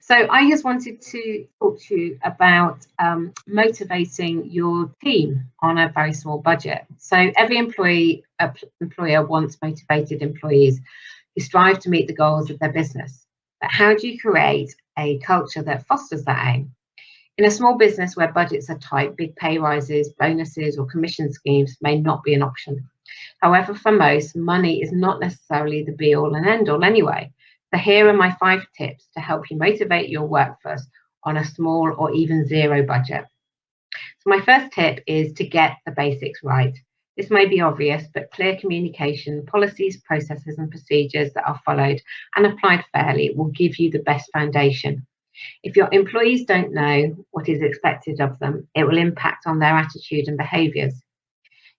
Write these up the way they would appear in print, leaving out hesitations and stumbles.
So I just wanted to talk to you about motivating your team on a very small budget. So every employer wants motivated employees who strive to meet the goals of their business. But how do you create a culture that fosters that aim? In a small business where budgets are tight, big pay rises, bonuses, or commission schemes may not be an option. However, for most, money is not necessarily the be-all and end-all anyway. So here are my 5 tips to help you motivate your workforce on a small or even zero budget. So my first tip is to get the basics right. This may be obvious, but clear communication, policies, processes, and procedures that are followed and applied fairly will give you the best foundation. If your employees don't know what is expected of them, it will impact on their attitude and behaviours.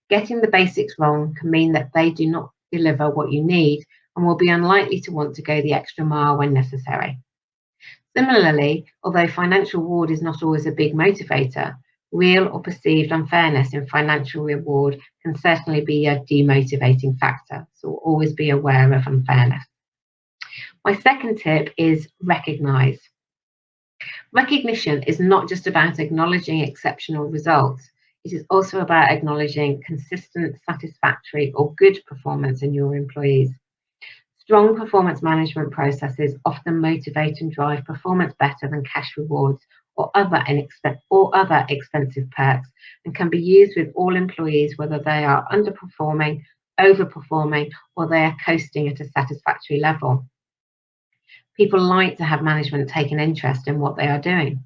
Getting the basics wrong can mean that they do not deliver what you need and will be unlikely to want to go the extra mile when necessary. Similarly, although financial reward is not always a big motivator, real or perceived unfairness in financial reward can certainly be a demotivating factor, so always be aware of unfairness. My second tip is recognise. Recognition is not just about acknowledging exceptional results, it is also about acknowledging consistent, satisfactory, or good performance in your employees. Strong performance management processes often motivate and drive performance better than cash rewards or other expensive perks, and can be used with all employees, whether they are underperforming, overperforming, or they are coasting at a satisfactory level. People like to have management take an interest in what they are doing.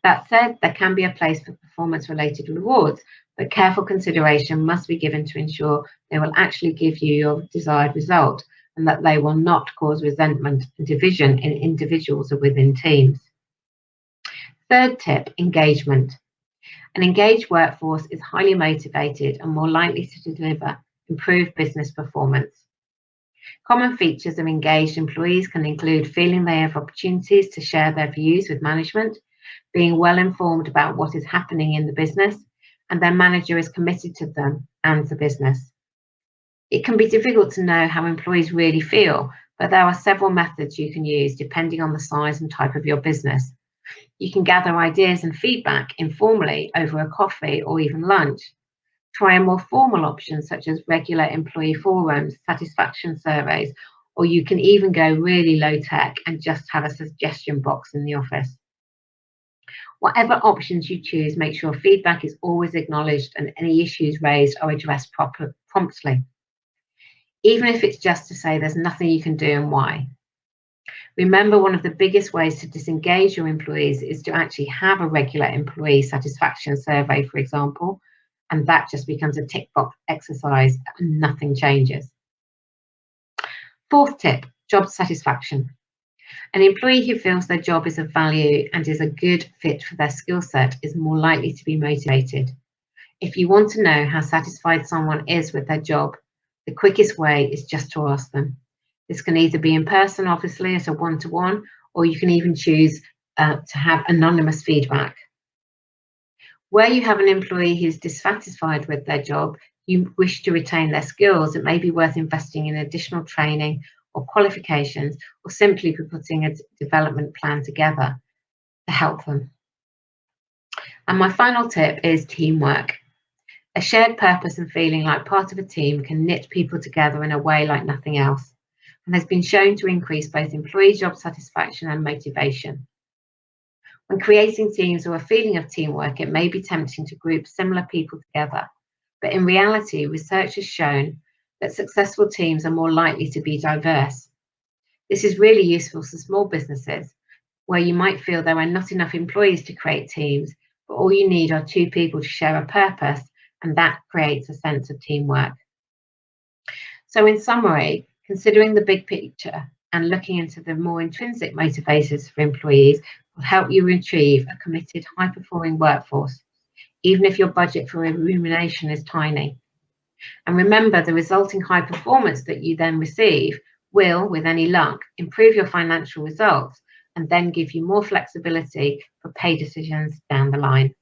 That said, there can be a place for performance-related rewards, but careful consideration must be given to ensure they will actually give you your desired result and that they will not cause resentment and division in individuals or within teams. Third tip, engagement. An engaged workforce is highly motivated and more likely to deliver improved business performance. Common features of engaged employees can include feeling they have opportunities to share their views with management, being well informed about what is happening in the business, and their manager is committed to them and the business. It can be difficult to know how employees really feel, but there are several methods you can use depending on the size and type of your business. You can gather ideas and feedback informally over a coffee or even lunch. Try a more formal option such as regular employee forums, satisfaction surveys, or you can even go really low tech and just have a suggestion box in the office. Whatever options you choose, make sure feedback is always acknowledged and any issues raised are addressed promptly. Even if it's just to say there's nothing you can do and why. Remember, one of the biggest ways to disengage your employees is to actually have a regular employee satisfaction survey, for example, and that just becomes a tick box exercise and nothing changes. Fourth tip, job satisfaction. An employee who feels their job is of value and is a good fit for their skill set is more likely to be motivated. If you want to know how satisfied someone is with their job, the quickest way is just to ask them. This can either be in person, obviously, as a one-to-one, or you can even choose to have anonymous feedback. Where you have an employee who's dissatisfied with their job, you wish to retain their skills, it may be worth investing in additional training or qualifications, or simply putting a development plan together to help them. And my final tip is teamwork. A shared purpose and feeling like part of a team can knit people together in a way like nothing else, and has been shown to increase both employee job satisfaction and motivation. When creating teams or a feeling of teamwork, it may be tempting to group similar people together, but in reality, research has shown that successful teams are more likely to be diverse. This is really useful for small businesses, where you might feel there are not enough employees to create teams, but all you need are 2 people to share a purpose, and that creates a sense of teamwork. So in summary, considering the big picture and looking into the more intrinsic motivators for employees will help you achieve a committed, high-performing workforce, even if your budget for remuneration is tiny. And remember, the resulting high performance that you then receive will, with any luck, improve your financial results and then give you more flexibility for pay decisions down the line.